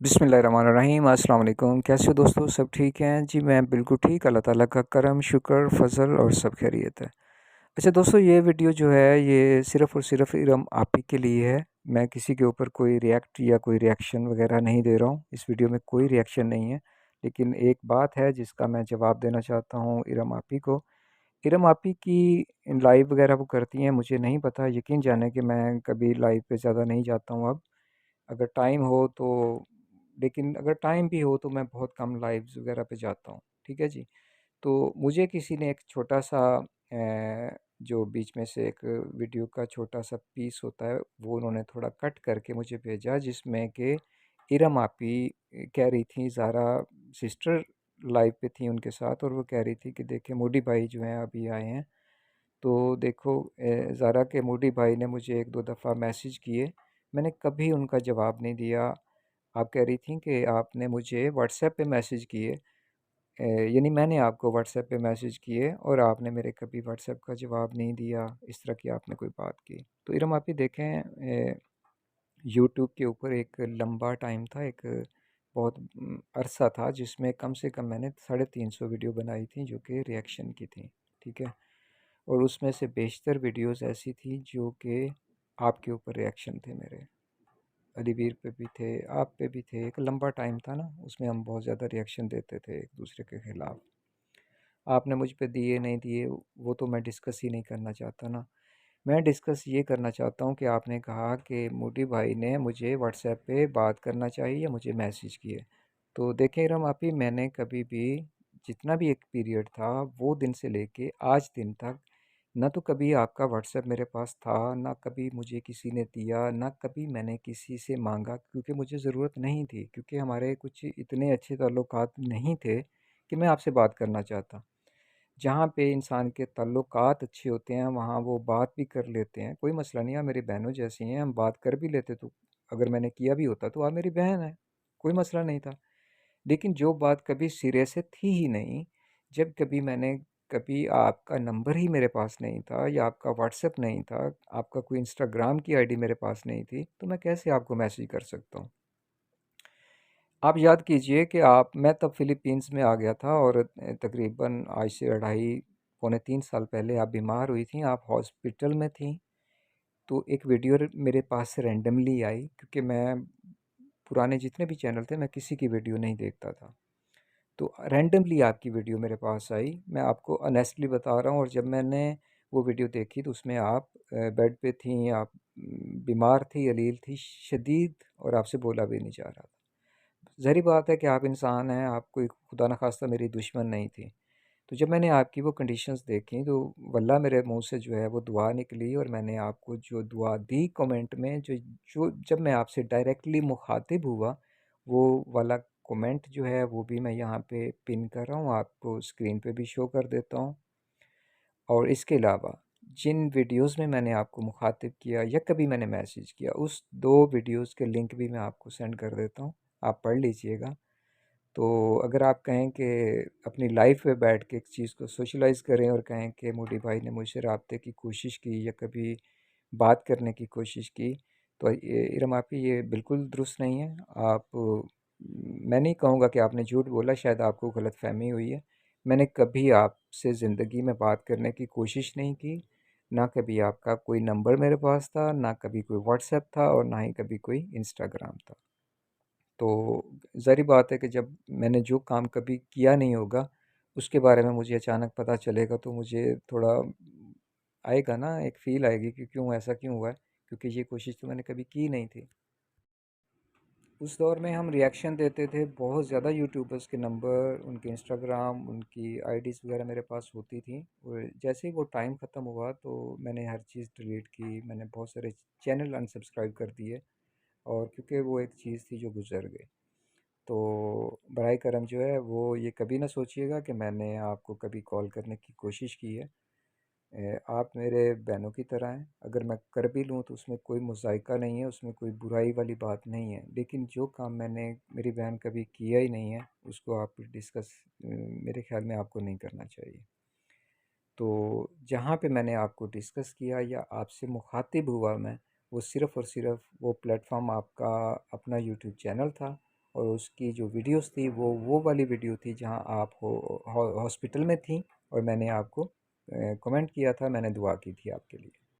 बिस्मिल्लाहिर्रहमानिर्रहीम अस्सलाम वालेकुम। कैसे हो दोस्तों? सब ठीक हैं जी? मैं बिल्कुल ठीक, अल्लाह ताला का करम शुक्र फ़ज़ल और सब खैरियत है। अच्छा दोस्तों, ये वीडियो जो है ये सिर्फ़ और सिर्फ़ इरम आप ही के लिए है। मैं किसी के ऊपर कोई रिएक्ट या कोई रिएक्शन वगैरह नहीं दे रहा हूँ। इस वीडियो में कोई रिएक्शन नहीं है, लेकिन एक बात है जिसका मैं जवाब देना चाहता हूँ इरम आप ही को। इरम आप ही की लाइव वगैरह वो करती हैं, मुझे नहीं पता। यकीन जाने कि मैं कभी लाइव पे ज़्यादा नहीं जाता हूँ अब। अगर टाइम हो तो, लेकिन अगर टाइम भी हो तो मैं बहुत कम लाइव्स वगैरह पे जाता हूँ। ठीक है जी। तो मुझे किसी ने एक छोटा सा जो बीच में से एक वीडियो का छोटा सा पीस होता है वो उन्होंने थोड़ा कट करके मुझे भेजा, जिसमें कि इरम आपी कह रही थी, ज़ारा सिस्टर लाइव पे थी उनके साथ, और वो कह रही थी कि देखिए मोडी भाई जो हैं अभी आए हैं। तो देखो ज़ारा के मोडी भाई ने मुझे एक दो दफ़ा मैसेज किए, मैंने कभी उनका जवाब नहीं दिया। आप कह रही थी कि आपने मुझे व्हाट्सएप पे मैसेज किए, यानी मैंने आपको व्हाट्सएप पे मैसेज किए और आपने मेरे कभी व्हाट्सएप का जवाब नहीं दिया, इस तरह की आपने कोई बात की। तो इरम आप ही देखें, यूट्यूब के ऊपर एक लंबा टाइम था, एक बहुत अरसा था जिसमें कम से कम मैंने 350 वीडियो बनाई थी जो कि रिएक्शन की थी। ठीक है। और उसमें से बेशतर वीडियोस ऐसी थी जो कि आपके ऊपर रिएक्शन थे मेरे। अलीवीर पे भी थे, आप पे भी थे। एक लंबा टाइम था ना, उसमें हम बहुत ज़्यादा रिएक्शन देते थे एक दूसरे के ख़िलाफ़। आपने मुझ पे दिए नहीं दिए वो तो मैं डिस्कस ही नहीं करना चाहता ना। मैं डिस्कस ये करना चाहता हूँ कि आपने कहा कि मोटी भाई ने मुझे व्हाट्सएप पे बात करना चाहिए या मुझे मैसेज किए। तो देखें इरम आप ही, मैंने कभी भी जितना भी एक पीरियड था वो दिन से लेके आज दिन तक, ना तो कभी आपका व्हाट्सएप मेरे पास था, ना कभी मुझे किसी ने दिया, ना कभी मैंने किसी से मांगा, क्योंकि मुझे ज़रूरत नहीं थी, क्योंकि हमारे कुछ इतने अच्छे ताल्लुकात नहीं थे कि मैं आपसे बात करना चाहता। जहाँ पे इंसान के ताल्लुकात अच्छे होते हैं वहाँ वो बात भी कर लेते हैं, कोई मसला नहीं है। आप मेरी बहनों जैसी हैं, हम बात कर भी लेते। तो अगर मैंने किया भी होता तो आप मेरी बहन है, कोई मसला नहीं था। लेकिन जो बात कभी सिरे से थी ही नहीं, जब कभी मैंने, कभी आपका नंबर ही मेरे पास नहीं था या आपका व्हाट्सएप नहीं था, आपका कोई इंस्टाग्राम की आईडी मेरे पास नहीं थी, तो मैं कैसे आपको मैसेज कर सकता हूँ? आप याद कीजिए कि आप, मैं तब फ़िलीपींस में आ गया था और तकरीबन आज से 2.5 पौने 3 साल पहले आप बीमार हुई थीं, आप हॉस्पिटल में थीं। तो एक वीडियो मेरे पास से रैंडमली आई, क्योंकि मैं पुराने जितने भी चैनल थे मैं किसी की वीडियो नहीं देखता था। तो रैंडमली आपकी वीडियो मेरे पास आई, मैं आपको ऑनेस्टली बता रहा हूँ। और जब मैंने वो वीडियो देखी तो उसमें आप बेड पे थीं, आप बीमार थी, अलील थी शदीद, और आपसे बोला भी नहीं जा रहा था। ज़ाहिर बात है कि आप इंसान हैं, आप कोई खुदा न खास्ता मेरी दुश्मन नहीं थी। तो जब मैंने आपकी वो कंडीशंस देखी तो वल्लाह मेरे मुंह से जो है वो दुआ निकली, और मैंने आपको जो दुआ दी कमेंट में, जो जो जब मैं आपसे डायरेक्टली मुखातिब हुआ, वो वाला कमेंट जो है वो भी मैं यहाँ पे पिन कर रहा हूँ, आपको स्क्रीन पे भी शो कर देता हूँ। और इसके अलावा जिन वीडियोस में मैंने आपको मुखातिब किया या कभी मैंने मैसेज किया, उस 2 वीडियोस के लिंक भी मैं आपको सेंड कर देता हूँ, आप पढ़ लीजिएगा। तो अगर आप कहें कि अपनी लाइफ में बैठ के एक चीज़ को सोशलाइज़ करें और कहें कि मोदी भाई ने मुझसे राब्ते की कोशिश की या कभी बात करने की कोशिश की, तो ये इरम आपकी ये बिल्कुल दुरुस्त नहीं है। आप, मैं नहीं कहूँगा कि आपने झूठ बोला, शायद आपको गलतफ़हमी हुई है। मैंने कभी आपसे ज़िंदगी में बात करने की कोशिश नहीं की, ना कभी आपका कोई नंबर मेरे पास था, ना कभी कोई व्हाट्सएप था, और ना ही कभी कोई इंस्टाग्राम था। तो ज़ाहिर बात है कि जब मैंने जो काम कभी किया नहीं होगा, उसके बारे में मुझे अचानक पता चलेगा तो मुझे थोड़ा आएगा ना, एक फ़ील आएगी कि क्यों ऐसा क्यों हुआ है, क्योंकि ये कोशिश तो मैंने कभी की नहीं थी। उस दौर में हम रिएक्शन देते थे, बहुत ज़्यादा यूट्यूबर्स के नंबर, उनके इंस्टाग्राम, उनकी आईडीज़ वगैरह मेरे पास होती थी। और जैसे ही वो टाइम ख़त्म हुआ तो मैंने हर चीज़ डिलीट की, मैंने बहुत सारे चैनल अनसब्सक्राइब कर दिए, और क्योंकि वो एक चीज़ थी जो गुज़र गई। तो बराए करम जो है वो ये कभी ना सोचिएगा कि मैंने आपको कभी कॉल करने की कोशिश की है। आप मेरे बहनों की तरह हैं, अगर मैं कर भी लूँ तो उसमें कोई मुज़ायका नहीं है, उसमें कोई बुराई वाली बात नहीं है। लेकिन जो काम मैंने, मेरी बहन कभी किया ही नहीं है, उसको आप डिस्कस, मेरे ख़्याल में आपको नहीं करना चाहिए। तो जहाँ पे मैंने आपको डिस्कस किया या आपसे मुखातिब हुआ मैं, वो सिर्फ़ और सिर्फ़ वो प्लेटफ़ॉर्म आपका अपना यूट्यूब चैनल था, और उसकी जो वीडियोस थी वो वाली वीडियो थी जहां आप हॉस्पिटल में थी और मैंने आपको कमेंट किया था, मैंने दुआ की थी आपके लिए।